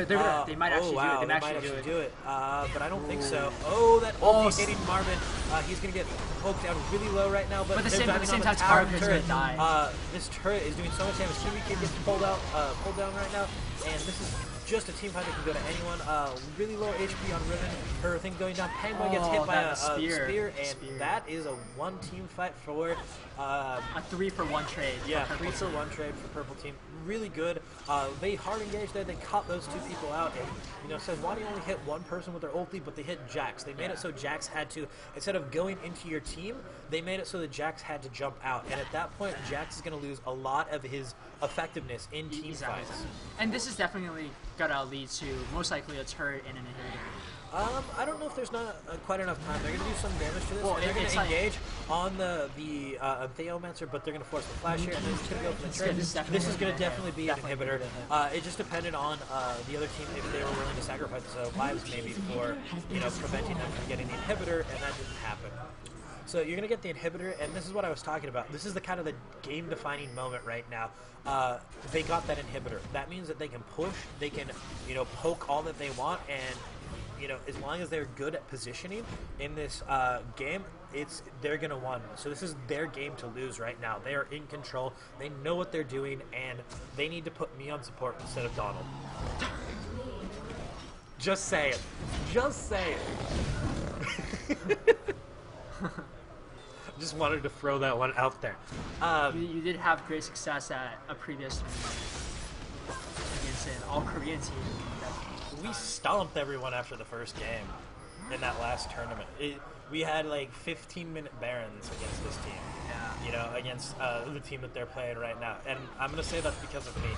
They might actually do it. They might actually do it. But I don't think so. Oh, that ulti hitting Marvin. He's going to get poked down really low right now. But at the same time, Target's going to die. This turret is doing so much damage. Kiwi Kid gets pulled down right now. And this is just a team fight that can go to anyone. Really low HP on Riven. Her thing going down. Penguin gets hit by a spear. And that is a one team fight for a 3-for-1 trade. Yeah, 3-for-1 trade for purple team. Really good. They hard engaged there. They caught those two people out. And, Sejuani only hit one person with their ulti, but they hit Jax. They made it so Jax had to, instead of going into your team, they made it so that Jax had to jump out. And at that point, Jax is going to lose a lot of his effectiveness in team fights. And this is definitely going to lead to, most likely, a turret and an inhibitor. I don't know if there's not quite enough time. They're going to do some damage to this. Well, they're going to engage on the Theomancer, but they're going to force the flash here, and then it's going to go for the trade. This is going to definitely be an inhibitor. It just depended on the other team if they were willing to sacrifice lives maybe for preventing them from getting the inhibitor, and that didn't happen. So you're going to get the inhibitor, and this is what I was talking about. This is the kind of the game-defining moment right now. They got that inhibitor. That means that they can push, they can poke all that they want, and as long as they're good at positioning in this game, they're going to win. So this is their game to lose right now. They are in control. They know what they're doing, and they need to put me on support instead of Donald. Just say it. Just say it. Just wanted to throw that one out there. You did have great success at a previous tournament against an all-Korean team. We stomped everyone after the first game in that last tournament. We had like 15-minute Barons against this team. Yeah. Against the team that they're playing right now. And I'm going to say that's because of me.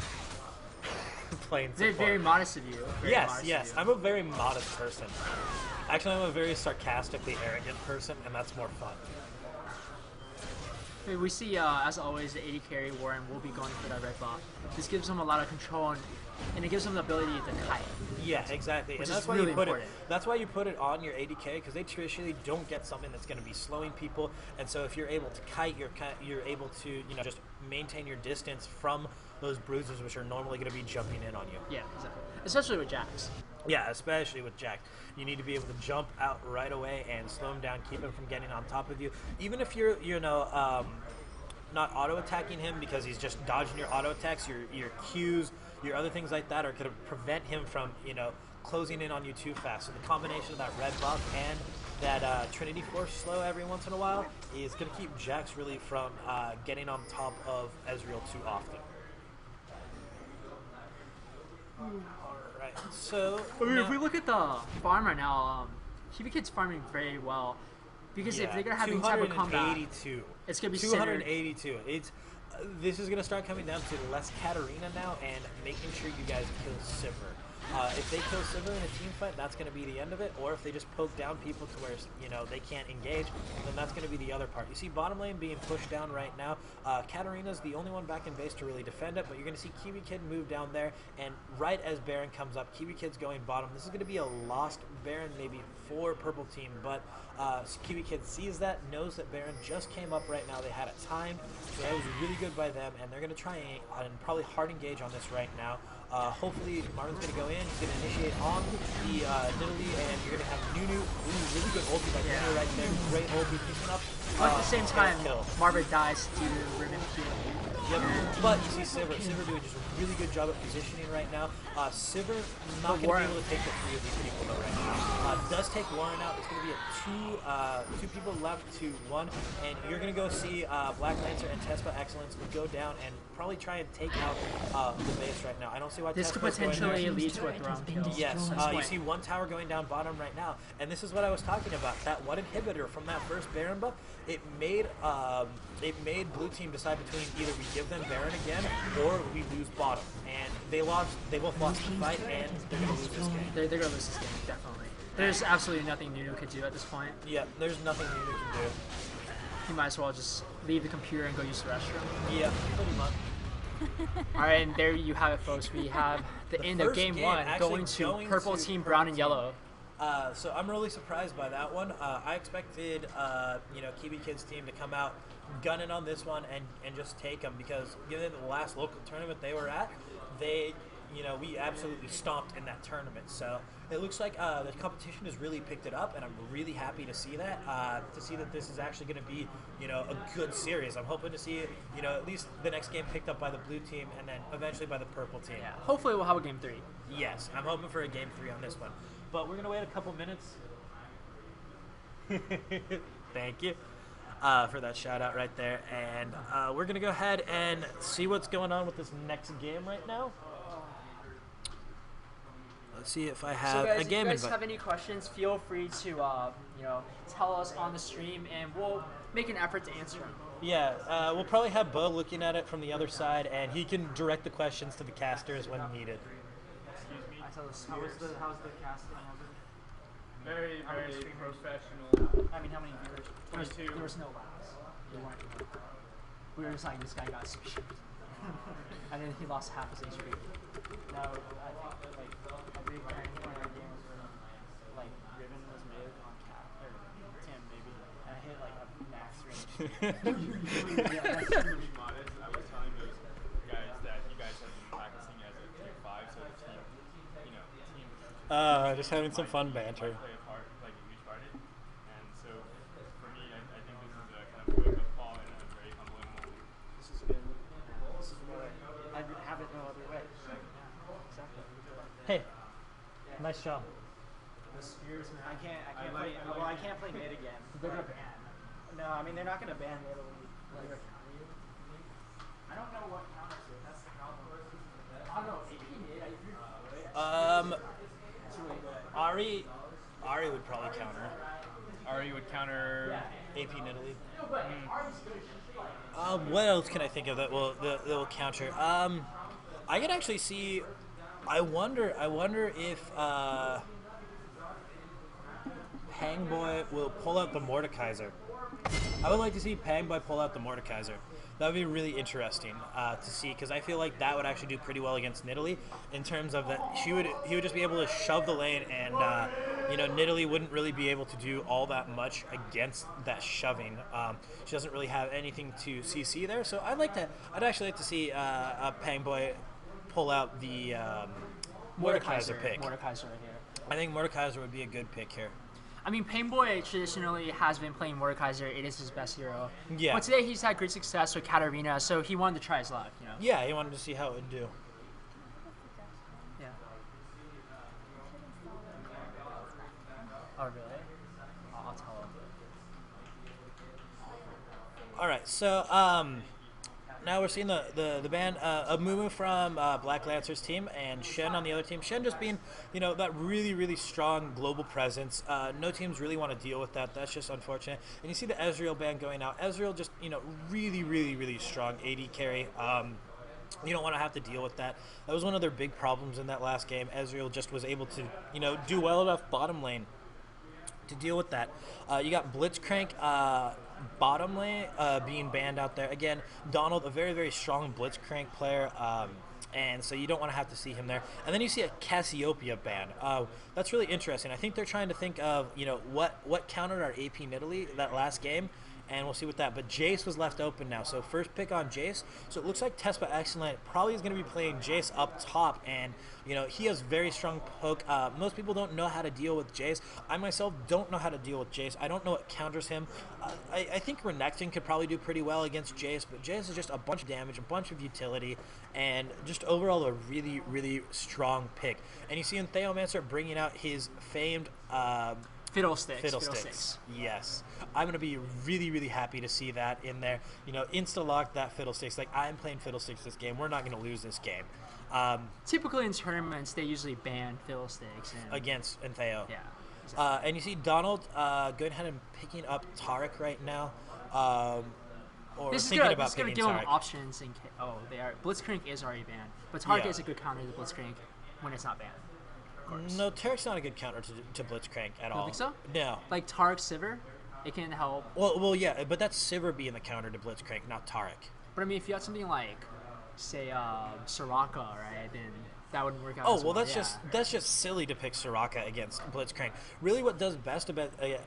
Playing support. Very modest of you. Yes. I'm a very modest person. Actually, I'm a very sarcastically arrogant person, and that's more fun. We see, as always, the AD carry Warren will be going for that red buff. This gives him a lot of control, and it gives him the ability to kite. Yeah, exactly. And that's why you put it. That's why you put it on your ADK, because they traditionally don't get something that's going to be slowing people. And so if you're able to kite, you're able to just maintain your distance from those bruises, which are normally going to be jumping in on you. Yeah, exactly. Especially with Jax. Yeah, especially with Jax. You need to be able to jump out right away and slow him down, keep him from getting on top of you. Even if you're, not auto-attacking him because he's just dodging your auto-attacks, your Qs, your other things like that are going to prevent him from, closing in on you too fast. So the combination of that red buff and that Trinity Force slow every once in a while is going to keep Jax really from getting on top of Ezreal too often. Alright, so... if we look at the farm right now, Kiwi Kid's farming very well. Because if they're going to have any type of combat, it's going to be 282. This is going to start coming down to less Katarina now and making sure you guys kill Sivir. If they kill Sivir in a team fight, that's going to be the end of it. Or if they just poke down people to where they can't engage, then that's going to be the other part. You see bottom lane being pushed down right now. Katarina's the only one back in base to really defend it, but you're going to see Kiwi Kid move down there, and right as Baron comes up, Kiwi Kid's going bottom. This is going to be a lost Baron maybe for purple team, but Kiwi Kid sees that, knows that Baron just came up right now. They had a time, so that was really good by them, and they're going to try and probably hard engage on this right now. Hopefully Marvin's going to go in, he's going to initiate on the Nidalee, and you're going to have Nunu. Ooh, really good ulti by Nunu right there. Great ulti picking up. But at the same time, Marvin dies due to Riven Q. Yep, but you see Sivir doing just a really good job at positioning right now. Sivir not going to be able to take the three of these people though right now. Does take Warren out. It's going to be a two people left to one, and you're going to go see Black Lancer and Tespa Excellence go down and probably try and take out the base right now. I don't see why this could potentially lead to a throne kill. Yes, you see one tower going down bottom right now, and this is what I was talking about. That one inhibitor from that first Baron buff, it made blue team decide between either we give them Baron again or we lose bottom, and they both lost the fight, and they're going to lose this game. They're going to lose this game, definitely. There's absolutely nothing Nunu could do at this point. Yeah, there's nothing Nunu can do. He might as well just leave the computer and go use the restroom. Yeah, pretty much. Alright, and there you have it, folks. We have the end of game one going to purple team, brown and yellow. So I'm really surprised by that one. I expected, Kiwi Kid's team to come out gunning on this one and just take them, because given the last local tournament they were at, they we absolutely stomped in that tournament. So it looks like the competition has really picked it up, and I'm really happy to see that. This is actually going to be, a good series. I'm hoping to see, at least the next game picked up by the blue team, and then eventually by the purple team. Yeah. Hopefully we'll have a game 3. Yes, I'm hoping for a game 3 on this one. But we're going to wait a couple minutes. Thank you for that shout out right there. And we're going to go ahead and see what's going on with this next game right now. Let's see if I have a game. If you guys have any questions, feel free to tell us on the stream, and we'll make an effort to answer them. Yeah, we'll probably have Bo looking at it from the other side, and he can direct the questions to the casters when needed. Excuse me. How's the casting? Very professional. I mean, how many viewers? 22. There was no laughs. We were just like, this guy got smashed. And then he lost half his HP. No, I think a big turning point in our game was when Riven was mid on Cap or Tim maybe, and I hit a max range. Yeah, that's really modest. I was telling those guys that you guys have been practicing as a team 5, so the team, just having some fun banter. Play a part, a huge part in it. And so for me, I think this is a kind of wake-up call and a very humbling moment. This is good. This is good. I have it no other way. Exactly. Hey, nice job. The Spears, man. I can't play mid again. They're gonna ban. No, I mean they're not gonna ban mid. I don't know what counters it. That's the problem. I don't know. AP mid. Ari would probably counter. Ari would counter AP Italy. What else can I think of that will counter? I could actually see. I wonder if Pangboy will pull out the Mordekaiser. I would like to see Pangboy pull out the Mordekaiser. That would be really interesting to see, because I feel like that would actually do pretty well against Nidalee in terms of that he would just be able to shove the lane, and Nidalee wouldn't really be able to do all that much against that shoving. She doesn't really have anything to CC there, so I'd actually like to see Pangboy pull out the Mordekaiser pick. Mordekaiser right here. I think Mordekaiser would be a good pick here. I mean, Painboy traditionally has been playing Mordekaiser. It is his best hero. Yeah. But today he's had great success with Katarina, so he wanted to try his luck, Yeah, he wanted to see how it would do. Yeah. Oh, really? I'll tell him. All right, so now we're seeing the ban of Mumu from Black Lancer's team and Shen on the other team. Shen just being, that really, really strong global presence. No teams really want to deal with that. That's just unfortunate. And you see the Ezreal ban going out. Ezreal just, really, really, really strong AD carry. You don't want to have to deal with that. That was one of their big problems in that last game. Ezreal just was able to, do well enough bottom lane to deal with that. You got Blitzcrank bottom lane being banned out there. Again, Donald, a very, very strong Blitzcrank player, and so you don't want to have to see him there. And then you see a Cassiopeia ban. That's really interesting. I think they're trying to think of, what countered our AP Nidalee that last game, and we'll see with that. But Jace was left open now, so first pick on Jace. So it looks like Tespa Excellent probably is going to be playing Jace up top, and he has very strong poke. Most people don't know how to deal with Jace. I myself don't know how to deal with Jace. I don't know what counters him. I think Renekton could probably do pretty well against Jace, but Jace is just a bunch of damage, a bunch of utility, and just overall a really, really strong pick. And you see in Theomancer bringing out his famed Fiddlesticks. Yes. I'm going to be really, really happy to see that in there. Insta-lock that Fiddlesticks. I'm playing Fiddlesticks this game. We're not going to lose this game. Typically in tournaments, they usually ban Fiddlesticks. Against Theo. Yeah. Exactly. And you see Donald going ahead and picking up Taric right now. Or this thinking is about going to picking give Taric. them options. They are. Blitzcrank is already banned. But Taric is a good counter to Blitzcrank when it's not banned. No, Taric's not a good counter to Blitzcrank at all. You think so? No. Like Taric Sivir, it can help. Well, yeah, but that's Sivir being the counter to Blitzcrank, not Taric. But I mean, if you had something like, say, Soraka, right, then that wouldn't work out. Oh, well, that's just silly to pick Soraka against Blitzcrank. Really, what does best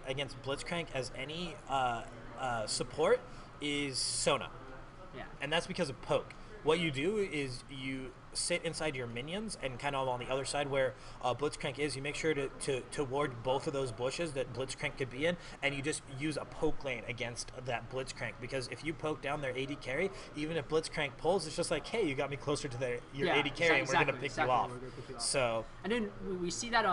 against Blitzcrank as any support is Sona. Yeah. And that's because of poke. What you do is you sit inside your minions and kind of on the other side where Blitzcrank is. You make sure to ward both of those bushes that Blitzcrank could be in, and you just use a poke lane against that Blitzcrank, because if you poke down their AD carry, even if Blitzcrank pulls, it's just like, hey, you got me closer to your AD carry, and we're gonna pick you off. So and then we see that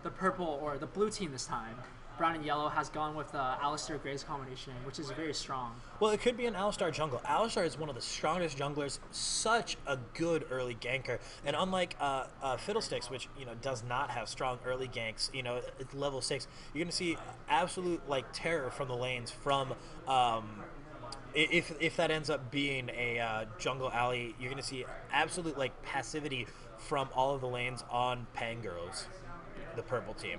the purple or the blue team this time, brown and yellow, has gone with the Alistair Graves combination, which is very strong. Well, it could be an Alistar jungle. Alistar is one of the strongest junglers, such a good early ganker. And unlike Fiddlesticks, which, does not have strong early ganks, it's level 6, you're going to see absolute, terror from the lanes from, if that ends up being a jungle alley, you're going to see absolute, passivity from all of the lanes on Pangirls, the purple team.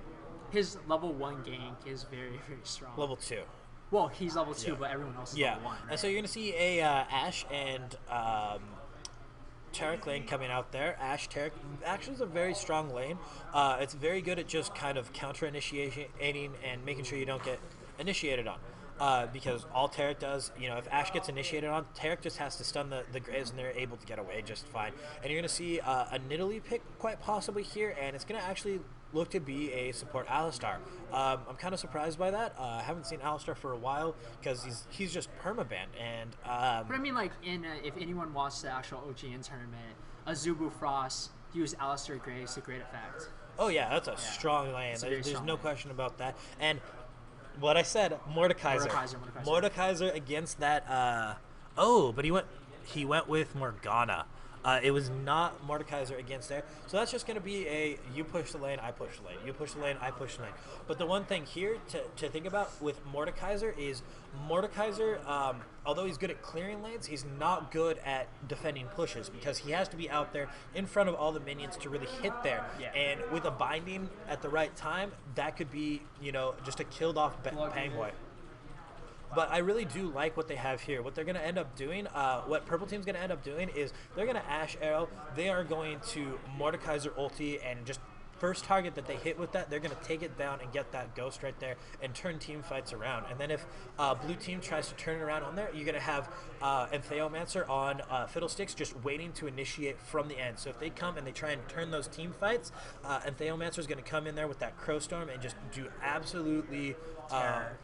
His level 1 gank is very, very strong. Level 2. Well, he's level 2, but everyone else is level 1. Right? And so you're going to see a Ashe and Taric lane coming out there. Ashe, Taric actually is a very strong lane. It's very good at just kind of counter-initiating and making sure you don't get initiated on. Because all Taric does, if Ashe gets initiated on, Taric just has to stun the Graves and they're able to get away just fine. And you're going to see a Nidalee pick quite possibly here, and it's going to actually look to be a support Alistar. I'm kind of surprised by that. I haven't seen Alistar for a while because he's just permabanned. And but I mean, if anyone watched the actual OGN tournament, Azubu Frost used Alistair Graves to great effect. Oh yeah, that's a strong lane. There's no lane. question about that. And what I said, Mordekaiser. Mordekaiser against that. But he went with Morgana. It was not Mordekaiser against there. So that's just going to be a you push the lane, I push the lane. You push the lane, I push the lane. But the one thing here to think about with Mordekaiser is Mordekaiser, although he's good at clearing lanes, he's not good at defending pushes because he has to be out there in front of all the minions to really hit there. Yeah. And with a binding at the right time, that could be, just a killed off Pangboy. But I really do like what they have here. What they're going to end up doing, what Purple Team's going to end up doing is they're going to Ashe Arrow. They are going to Mordekaiser ulti and just first target that they hit with that, they're going to take it down and get that ghost right there and turn team fights around. And then if blue team tries to turn it around on there, you're going to have Entheomancer on Fiddlesticks just waiting to initiate from the end. So if they come and they try and turn those team fights, Entheomancer is going to come in there with that Crow Storm and just do absolutely terror.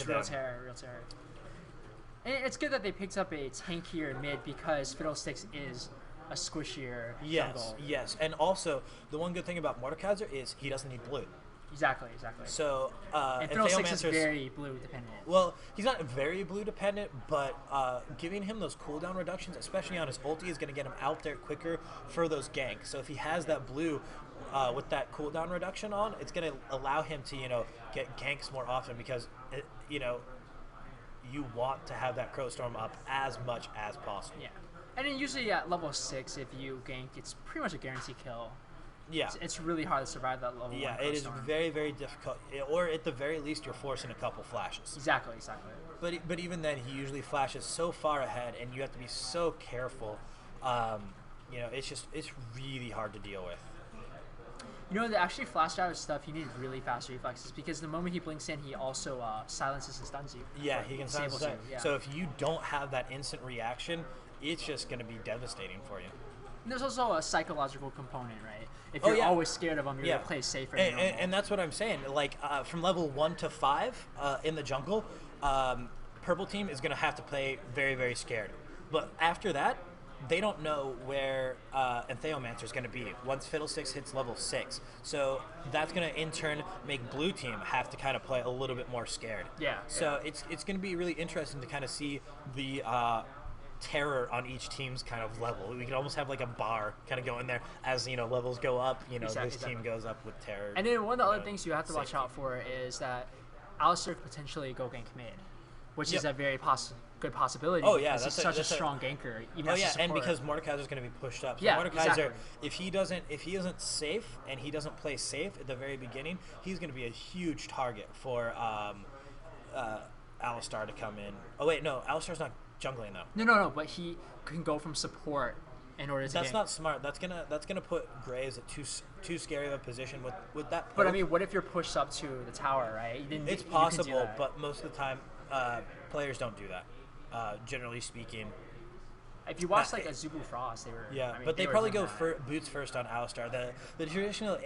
Real terror. And it's good that they picked up a tankier mid because Fiddlesticks is a squishier jungle. Yes. And also, the one good thing about Mordekaiser is he doesn't need blue. Exactly. So, and Fiddlesticks is very blue dependent. Well, he's not very blue dependent, but giving him those cooldown reductions, especially on his ulti, is going to get him out there quicker for those ganks. So if he has that blue with that cooldown reduction on, it's going to allow him to, get ganks more often because, you want to have that Crow Storm up as much as possible. Yeah. And then usually at level 6, if you gank, it's pretty much a guaranteed kill. Yeah. It's really hard to survive that level 1 Yeah, Crow it is Storm. very, very difficult. Or at the very least, you're forcing a couple flashes. Exactly. But even then, he usually flashes so far ahead, and you have to be so careful. It's really hard to deal with. The actually flash out stuff, you need really fast reflexes because the moment he blinks in, he also silences and stuns you. Yeah, he can silence you. Yeah. So if you don't have that instant reaction, it's just going to be devastating for you. And there's also a psychological component, right? If you're always scared of him, you're going to play safer. And that's what I'm saying. From level 1 to 5 in the jungle, Purple Team is going to have to play very, very scared. But after that, they don't know where Entheomancer is going to be once Fiddlesticks hits level 6. So that's going to, in turn, make Blue Team have to kind of play a little bit more scared. Yeah. So it's going to be really interesting to kind of see the terror on each team's kind of level. We can almost have like a bar kind of go in there as, levels go up, this team goes up with terror. And then one of the other things you have to watch out for is that Alistair could potentially go gank mid, which is a very good possibility. Oh yeah, that's such a strong ganker. And because Mordekaiser is going to be be pushed up. So Mordekaiser, if he isn't safe and he doesn't play safe at the very beginning, he's going to be a huge target for Alistar to come in. Oh wait, no, Alistar's not jungling though. No, but he can go from support in order to. That's not smart. That's gonna put Graves at too scary of a position with that. But I mean, what if you're pushed up to the tower, right? It's possible, but most of the time, players don't do that. Generally speaking, If you watch like a Zubu Frost, they were. Yeah, I mean, but they were probably doing go that. boots first on Alistar. The traditional